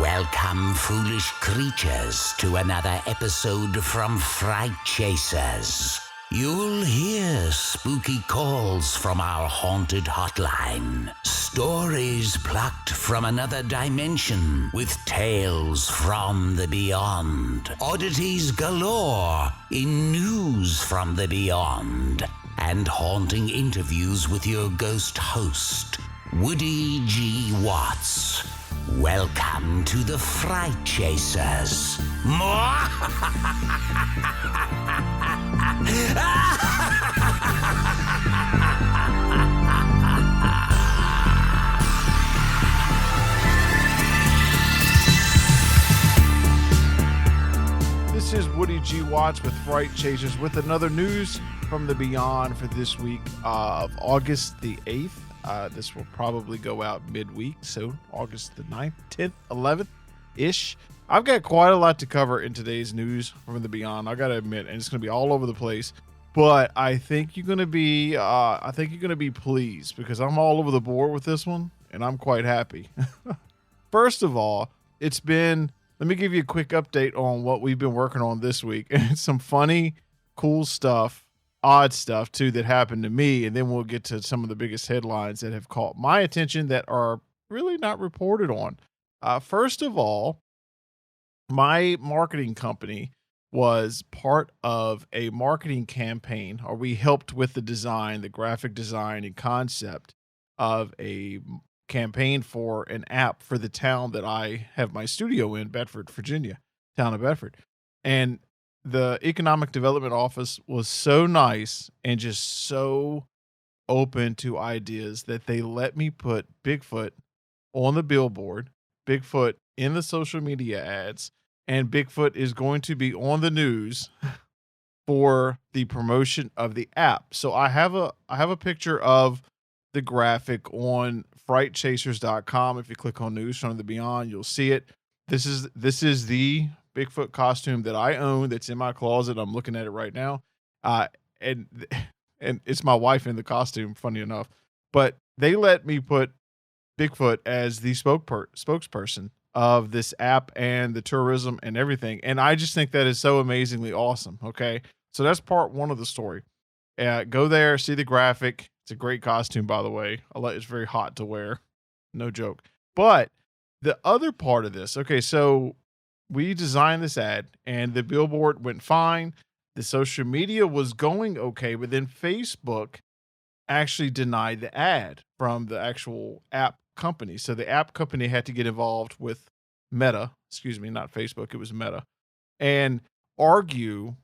Welcome, foolish creatures, to another episode from Fright Chasers. You'll hear spooky calls from our haunted hotline, stories plucked from another dimension with tales from the beyond, oddities galore in news from the beyond, and haunting interviews with your ghost host, Woody G. Watts. Welcome to the Fright Chasers. This is Woody G. Watts with Fright Chasers with another news from the beyond for this week of August the 8th. This will probably go out midweek, so August the 9th, 10th, 11th-ish. I've got quite a lot to cover in today's news from the beyond, I gotta admit, and it's gonna be all over the place. But I think you're gonna be, pleased because I'm all over the board with this one, and I'm quite happy. First of all, let me give you a quick update on what we've been working on this week. And it's some funny, cool stuff, odd stuff too that happened to me, and then we'll get to some of the biggest headlines that have caught my attention that are really not reported on. First of all, my marketing company was part of a marketing campaign, or we helped with the design, the graphic design and concept of a campaign for an app for the town that I have my studio in, Bedford, Virginia, town of Bedford. And the economic development office was so nice and just so open to ideas that they let me put Bigfoot on the billboard, Bigfoot in the social media ads, and Bigfoot is going to be on the news for the promotion of the app. So I have a picture of the graphic on frightchasers.com. If you click on news from the beyond, you'll see it. This is the Bigfoot costume that I own that's in my closet. I'm looking at it right now. And it's my wife in the costume, funny enough. But they let me put Bigfoot as the spokesperson of this app and the tourism and everything. And I just think that is so amazingly awesome. Okay. So that's part one of the story. Go there, see the graphic. It's a great costume, by the way. It's very hot to wear. No joke. But the other part of this, okay, so we designed this ad and the billboard went fine. The social media was going okay, but then Facebook actually denied the ad from the actual app company. So the app company had to get involved with Meta, not Facebook, it was Meta, and argue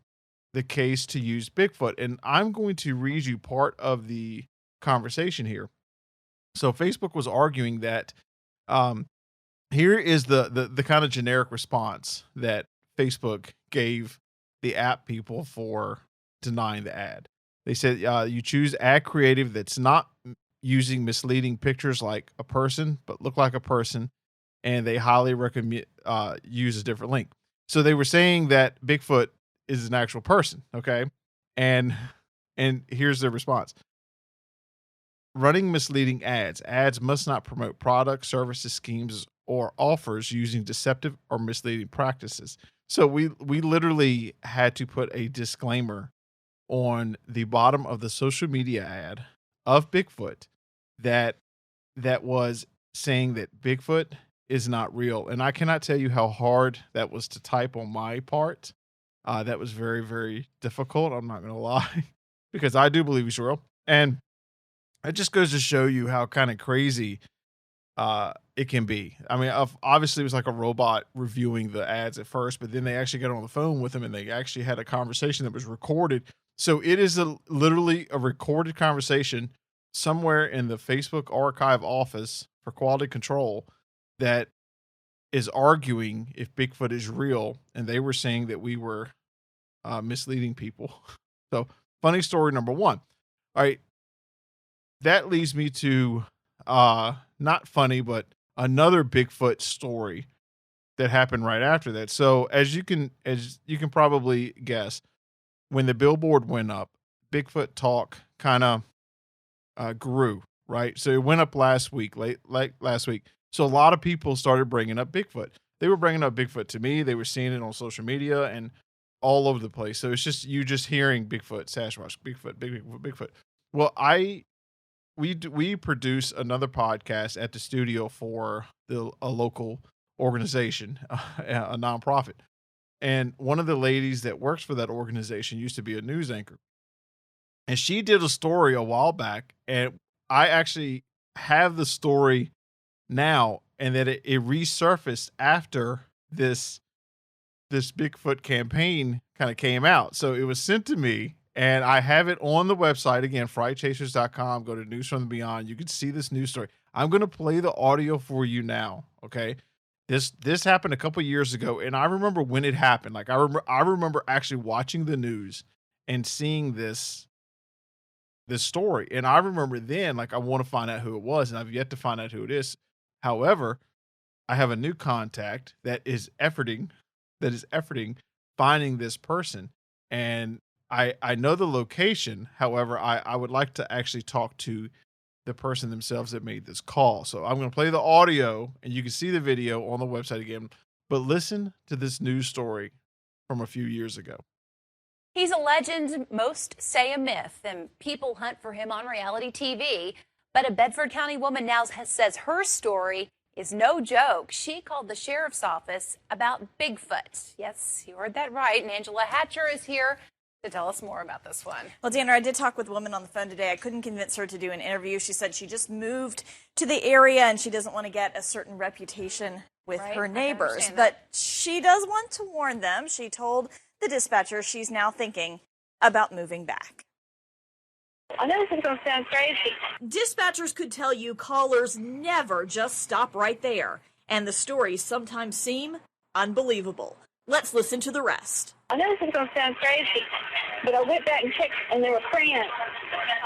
the case to use Bigfoot. And I'm going to read you part of the conversation here. So Facebook was arguing that, here is the kind of generic response that Facebook gave the app people for denying the ad. They said, you choose ad creative that's not using misleading pictures like a person, but look like a person. And they highly recommend use a different link. So they were saying that Bigfoot is an actual person. Okay. And here's their response. Running misleading ads. Ads must not promote products, services, schemes, or offers using deceptive or misleading practices. So we literally had to put a disclaimer on the bottom of the social media ad of Bigfoot that was saying that Bigfoot is not real. And I cannot tell you how hard that was to type on my part. That was very, very difficult. I'm not going to lie, because I do believe he's real. And it just goes to show you how kind of crazy it can be. I mean, obviously it was like a robot reviewing the ads at first, but then they actually got on the phone with him and they actually had a conversation that was recorded. So it is literally a recorded conversation somewhere in the Facebook archive office for quality control that is arguing if Bigfoot is real. And they were saying that we were misleading people. So funny story number one. All right. That leads me to not funny, but another Bigfoot story that happened right after that. So as you can probably guess, when the billboard went up, Bigfoot talk kind of grew, right? So it went up last week, late last week. So a lot of people started bringing up Bigfoot. they were bringing up Bigfoot to me. They were seeing it on social media and all over the place. So it's just hearing Bigfoot, Sasquatch, Bigfoot, Bigfoot, Bigfoot. Well, we produce another podcast at the studio for a local organization, a nonprofit. And one of the ladies that works for that organization used to be a news anchor. And she did a story a while back, and I actually have the story now, and that it resurfaced after this Bigfoot campaign kind of came out. So it was sent to me, and I have it on the website again, frightchasers.com. Go to News from the Beyond. You can see this news story. I'm going to play the audio for you now. Okay. This happened a couple years ago, and I remember when it happened. Like I remember actually watching the news and seeing this story. And I remember then, like, I want to find out who it was, and I've yet to find out who it is. However, I have a new contact that is efforting finding this person. And I know the location. However, I would like to actually talk to the person themselves that made this call. So I'm going to play the audio, and you can see the video on the website again, but listen to this news story from a few years ago. He's a legend, most say a myth, and people hunt for him on reality TV. But a Bedford County woman now says her story is no joke. She called the sheriff's office about Bigfoot. Yes, you heard that right. And Angela Hatcher is here to tell us more about this one. Well, Danner, I did talk with a woman on the phone today. I couldn't convince her to do an interview. She said she just moved to the area and she doesn't want to get a certain reputation with her neighbors. But she does want to warn them. She told the dispatcher she's now thinking about moving back. I know this is going to sound crazy. Dispatchers could tell you callers never just stop right there, and the stories sometimes seem unbelievable. Let's listen to the rest. I know this is going to sound crazy, but I went back and checked, and there were prints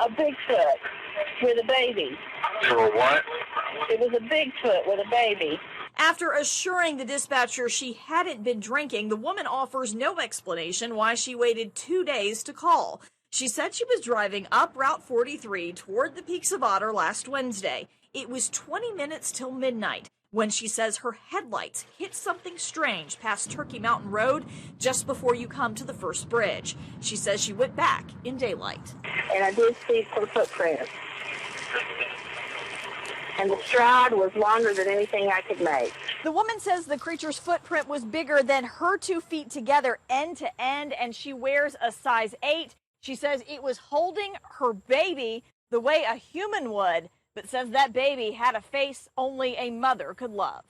of Bigfoot with a baby. There were what? It was a Bigfoot with a baby. After assuring the dispatcher she hadn't been drinking, the woman offers no explanation why she waited 2 days to call. She said she was driving up Route 43 toward the Peaks of Otter last Wednesday. It was 20 minutes till midnight when she says her headlights hit something strange past Turkey Mountain Road just before you come to the first bridge. She says she went back in daylight. And I did see some footprints. And the stride was longer than anything I could make. The woman says the creature's footprint was bigger than her 2 feet together end to end, and she wears a size 8. She says it was holding her baby the way a human would, but says that baby had a face only a mother could love.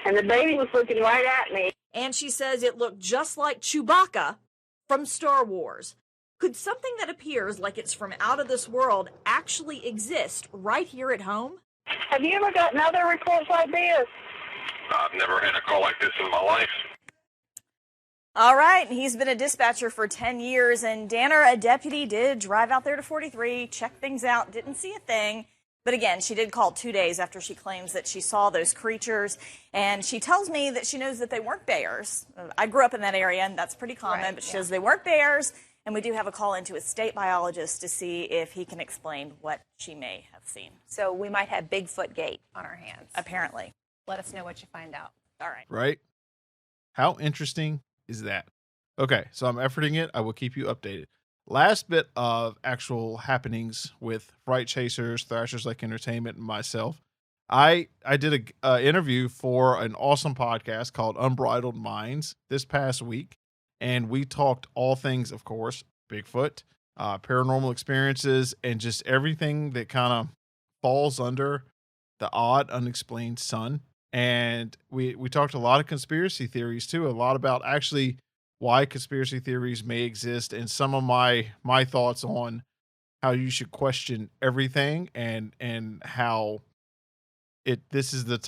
And the baby was looking right at me. And she says it looked just like Chewbacca from Star Wars. Could something that appears like it's from out of this world actually exist right here at home? Have you ever gotten other reports like this? I've never had a call like this in my life. All right, he's been a dispatcher for 10 years, and Danner, a deputy, did drive out there to 43, check things out, didn't see a thing. But again, she did call 2 days after she claims that she saw those creatures, and she tells me that she knows that they weren't bears. I grew up in that area, and that's pretty common, but she says they weren't bears, and we do have a call into a state biologist to see if he can explain what she may have seen. So we might have Bigfoot Gate on our hands. Apparently. Let us know what you find out. All right. Right? How interesting is that? Okay, so I'm efforting it. I will keep you updated. Last bit of actual happenings with Fright Chasers, Thrashers Like Entertainment, and myself. I did a interview for an awesome podcast called Unbridled Minds this past week, and we talked all things, of course, Bigfoot, paranormal experiences, and just everything that kind of falls under the odd, unexplained sun. And we talked a lot of conspiracy theories too, a lot about actually why conspiracy theories may exist, and some of my thoughts on how you should question everything, and how this is the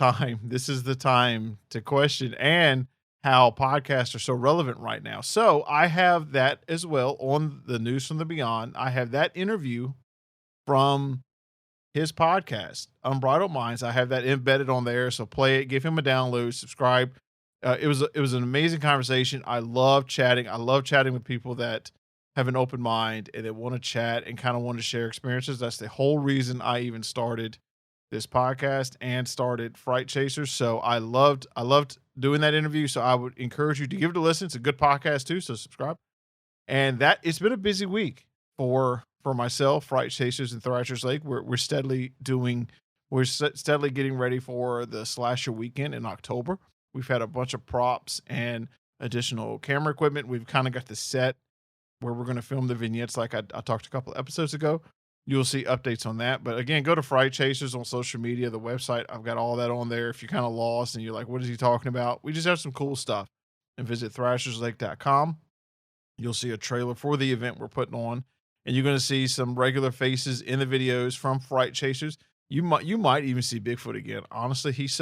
time to question, and how podcasts are so relevant right now. So I have that as well on the News from the Beyond. I have that interview from his podcast, Unbridled Minds. I have that embedded on there. So play it, give him a download, subscribe. It was an amazing conversation. I love chatting. I love chatting with people that have an open mind and that want to chat and kind of want to share experiences. That's the whole reason I even started this podcast and started Fright Chasers. So I loved doing that interview. So I would encourage you to give it a listen. It's a good podcast too. So subscribe. And it's been a busy week for myself, Fright Chasers and Thrashers Lake. We're steadily getting ready for the slasher weekend in October. We've had a bunch of props and additional camera equipment. We've kind of got the set where we're going to film the vignettes like I talked a couple of episodes ago. You'll see updates on that. But again, go to Fright Chasers on social media, the website. I've got all that on there. If you're kind of lost and you're like, what is he talking about? We just have some cool stuff. And visit thrasherslake.com. You'll see a trailer for the event we're putting on. And you're going to see some regular faces in the videos from Fright Chasers. You might even see Bigfoot again. Honestly, he's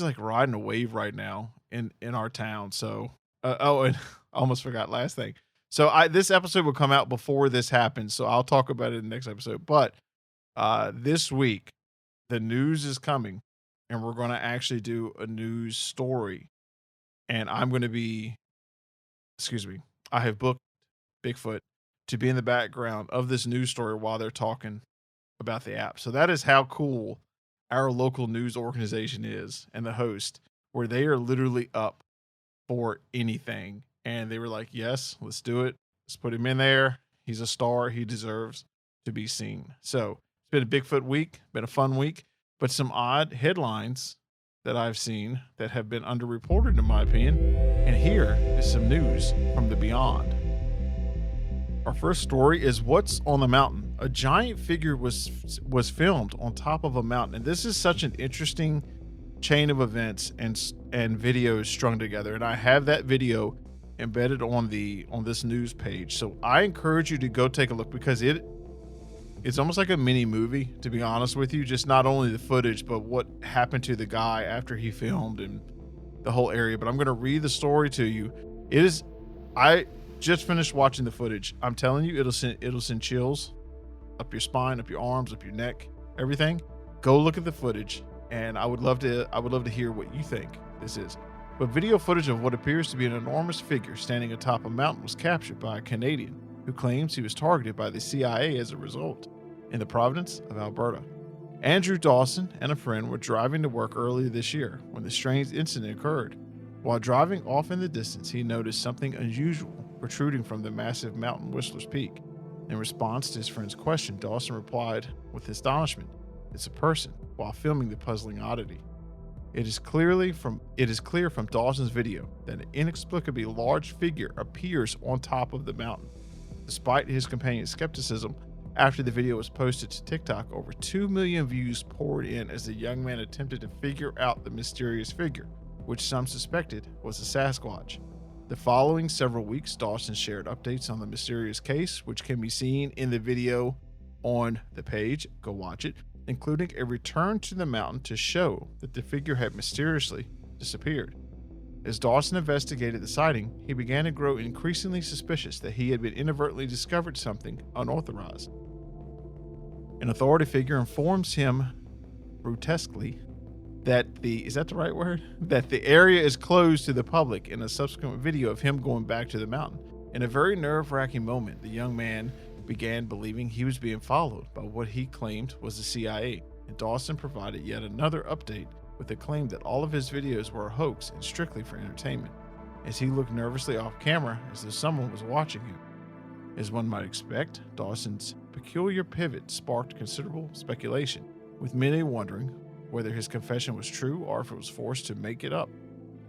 like riding a wave right now in our town. So, and I almost forgot last thing. So this episode will come out before this happens. So I'll talk about it in the next episode. But this week, the news is coming and we're going to actually do a news story. And I have booked Bigfoot to be in the background of this news story while they're talking about the app. So that is how cool our local news organization is, and the host, where they are literally up for anything. And they were like, yes, let's do it. Let's put him in there. He's a star. He deserves to be seen. So it's been a Bigfoot week, been a fun week, but some odd headlines that I've seen that have been underreported in my opinion. And here is some news from the beyond. Our first story is what's on the mountain. A giant figure was filmed on top of a mountain. And this is such an interesting chain of events and videos strung together. And I have that video embedded on this news page. So I encourage you to go take a look because it's almost like a mini movie, to be honest with you. Just not only the footage, but what happened to the guy after he filmed and the whole area. But I'm going to read the story to you. I just finished watching the footage. I'm telling you, it'll send chills up your spine, up your arms, up your neck, everything. Go look at the footage, and I would love to hear what you think this is. But video footage of what appears to be an enormous figure standing atop a mountain was captured by a Canadian who claims he was targeted by the CIA as a result in the province of Alberta. Andrew Dawson and a friend were driving to work earlier this year when the strange incident occurred. While driving off in the distance, he noticed something unusual protruding from the massive mountain Whistler's Peak. In response to his friend's question, Dawson replied with astonishment, "It's a person," while filming the puzzling oddity. It is clear from Dawson's video that an inexplicably large figure appears on top of the mountain. Despite his companion's skepticism, after the video was posted to TikTok, over 2 million views poured in as the young man attempted to figure out the mysterious figure, which some suspected was a Sasquatch. The following several weeks, Dawson shared updates on the mysterious case, which can be seen in the video on the page. Go watch it, including a return to the mountain to show that the figure had mysteriously disappeared. As Dawson investigated the sighting, he began to grow increasingly suspicious that he had been inadvertently discovered something unauthorized. An authority figure informs him grotesquely that the area is closed to the public in a subsequent video of him going back to the mountain. In a very nerve-wracking moment, the young man began believing he was being followed by what he claimed was the CIA, and Dawson provided yet another update with the claim that all of his videos were a hoax and strictly for entertainment, as he looked nervously off camera as though someone was watching him. As one might expect, Dawson's peculiar pivot sparked considerable speculation, with many wondering whether his confession was true or if it was forced to make it up.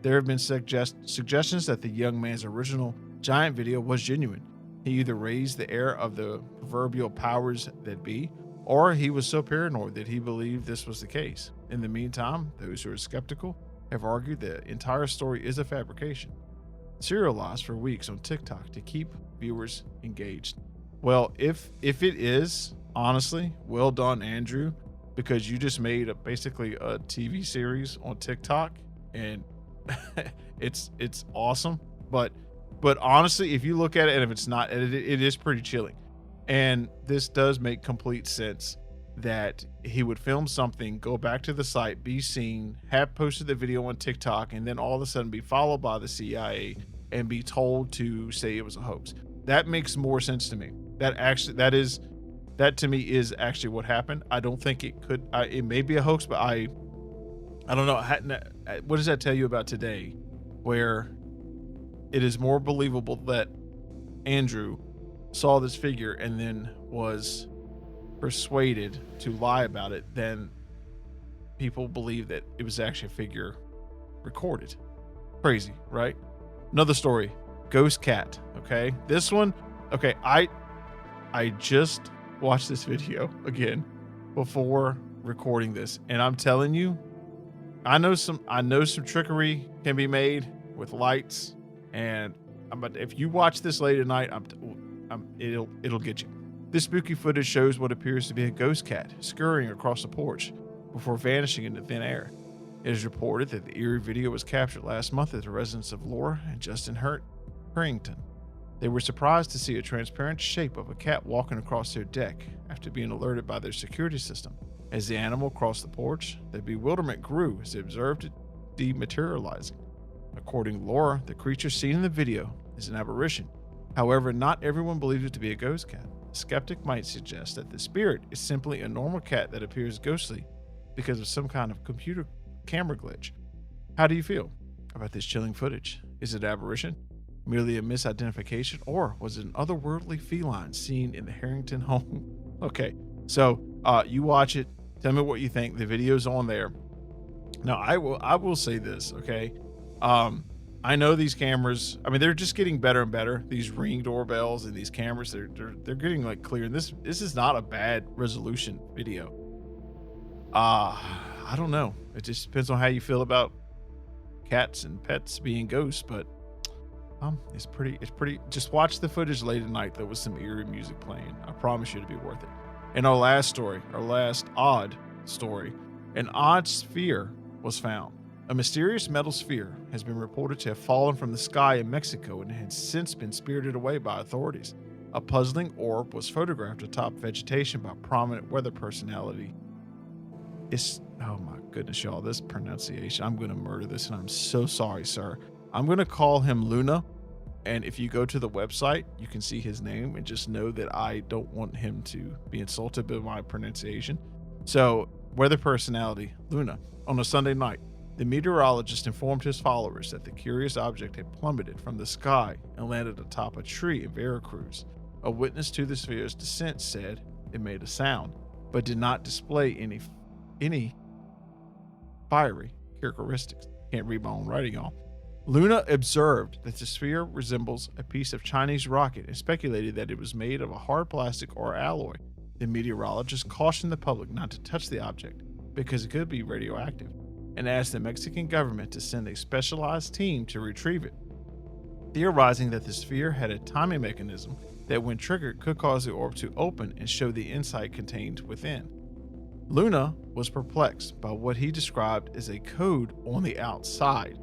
There have been suggestions that the young man's original giant video was genuine. He either raised the air of the proverbial powers that be, or he was so paranoid that he believed this was the case. In the meantime, those who are skeptical have argued the entire story is a fabrication, serialized for weeks on TikTok to keep viewers engaged. Well, if it is, honestly, well done, Andrew, because you just made basically a TV series on TikTok, and it's awesome. But honestly, if you look at it and if it's not edited, it is pretty chilling. And this does make complete sense that he would film something, go back to the site, be seen, have posted the video on TikTok, and then all of a sudden be followed by the CIA and be told to say it was a hoax. That makes more sense to me. That is that to me is actually what happened. I don't think it could. It may be a hoax, but I don't know. What does that tell you about today, where it is more believable that Andrew saw this figure and then was persuaded to lie about it than people believe that it was actually a figure recorded? Crazy, right? Another story, ghost cat. Okay, this one. Okay, I just watched this video again before recording this, and I'm telling you, I know some trickery can be made with lights, and if you watch this late at night, it'll get you. This spooky footage shows what appears to be a ghost cat scurrying across the porch before vanishing into thin air. It is reported that the eerie video was captured last month at the residence of Laura and Justin Harrington. They were surprised to see a transparent shape of a cat walking across their deck after being alerted by their security system. As the animal crossed the porch, their bewilderment grew as they observed it dematerializing. According to Laura, the creature seen in the video is an apparition. However, not everyone believes it to be a ghost cat. A skeptic might suggest that the spirit is simply a normal cat that appears ghostly because of some kind of computer camera glitch. How do you feel about this chilling footage? Is it aberration, merely a misidentification, or was it an otherworldly feline seen in the Harrington home? Okay, so you watch it. Tell me what you think. The video's on there. Now, I will say this, okay? I know these cameras, I mean, they're just getting better and better. These Ring doorbells and these cameras, they're getting like clear. And this is not a bad resolution video. I don't know. It just depends on how you feel about cats and pets being ghosts, but it's pretty. Just watch the footage late at night. There was some eerie music playing. I promise you it'll be worth it. And our last odd story, an odd sphere was found. A mysterious metal sphere has been reported to have fallen from the sky in Mexico and has since been spirited away by authorities. A puzzling orb was photographed atop vegetation by prominent weather personality. Oh my goodness, y'all, this pronunciation, I'm going to murder this, and I'm so sorry, sir. I'm going to call him Luna, and if you go to the website, you can see his name, and just know that I don't want him to be insulted by my pronunciation. So, weather personality, Luna, on a Sunday night, the meteorologist informed his followers that the curious object had plummeted from the sky and landed atop a tree in Veracruz. A witness to the sphere's descent said it made a sound, but did not display any fiery characteristics. Can't read my own writing, y'all. Luna observed that the sphere resembles a piece of Chinese rocket and speculated that it was made of a hard plastic or alloy. The meteorologist cautioned the public not to touch the object because it could be radioactive, and asked the Mexican government to send a specialized team to retrieve it, theorizing that the sphere had a timing mechanism that when triggered could cause the orb to open and show the insight contained within. Luna was perplexed by what he described as a code on the outside.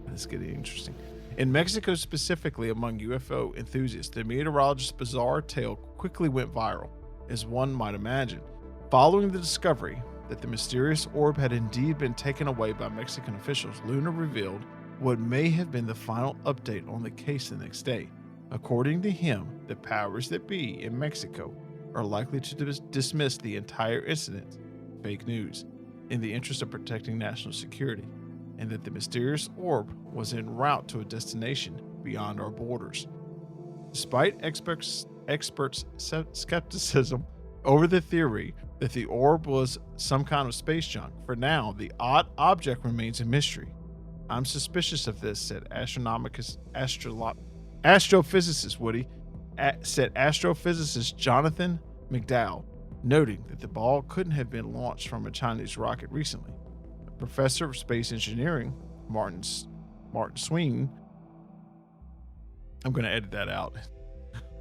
That's getting interesting. In Mexico, specifically among UFO enthusiasts, the meteorologist's bizarre tale quickly went viral, as one might imagine. Following the discovery that the mysterious orb had indeed been taken away by Mexican officials, Luna revealed what may have been the final update on the case the next day. According to him, the powers that be in Mexico are likely to dismiss the entire incident fake news in the interest of protecting national security, and that the mysterious orb was en route to a destination beyond our borders. Despite experts' skepticism over the theory that the orb was some kind of space junk, for now, the odd object remains a mystery. I'm suspicious of this, said astrophysicist Jonathan McDowell, noting that the ball couldn't have been launched from a Chinese rocket recently. A professor of space engineering, Martin Sween, I'm going to edit that out.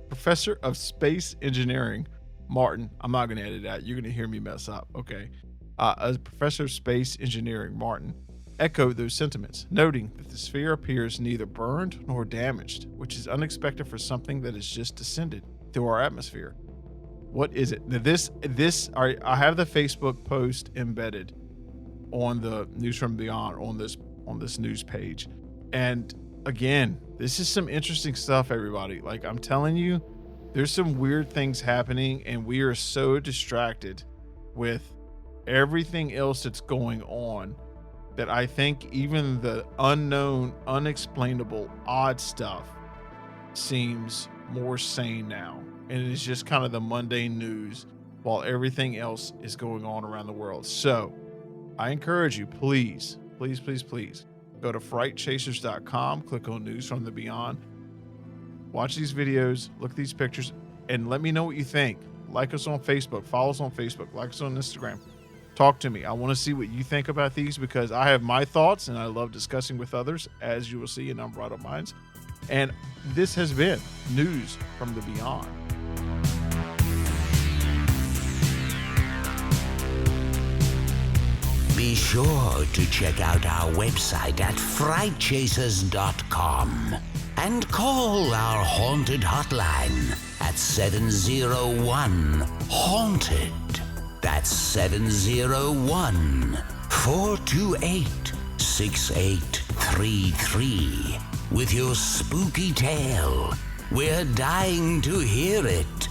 Professor of space engineering, Martin, I'm not going to edit it out. You're going to hear me mess up, okay? A professor of space engineering, Martin, echoed those sentiments, noting that the sphere appears neither burned nor damaged, which is unexpected for something that has just descended through our atmosphere. What is it? Now I have the Facebook post embedded on the News from Beyond on this news page. And again, this is some interesting stuff, everybody. Like I'm telling you, There's some weird things happening, and we are so distracted with everything else that's going on that I think even the unknown, unexplainable, odd stuff seems more sane now. And it is just kind of the mundane news while everything else is going on around the world. So I encourage you, please go to frightchasers.com, click on News from the Beyond, watch these videos, look at these pictures, and let me know what you think. Like us on Facebook, follow us on Facebook, like us on Instagram. Talk to me. I want to see what you think about these because I have my thoughts and I love discussing with others, as you will see in Unbridled Minds. And this has been News from the Beyond. Be sure to check out our website at frightchasers.com and call our haunted hotline at 701-HAUNTED. That's 701-428-6833 with your spooky tale. We're dying to hear it.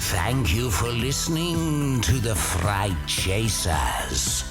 Thank you for listening to the Fright Chasers.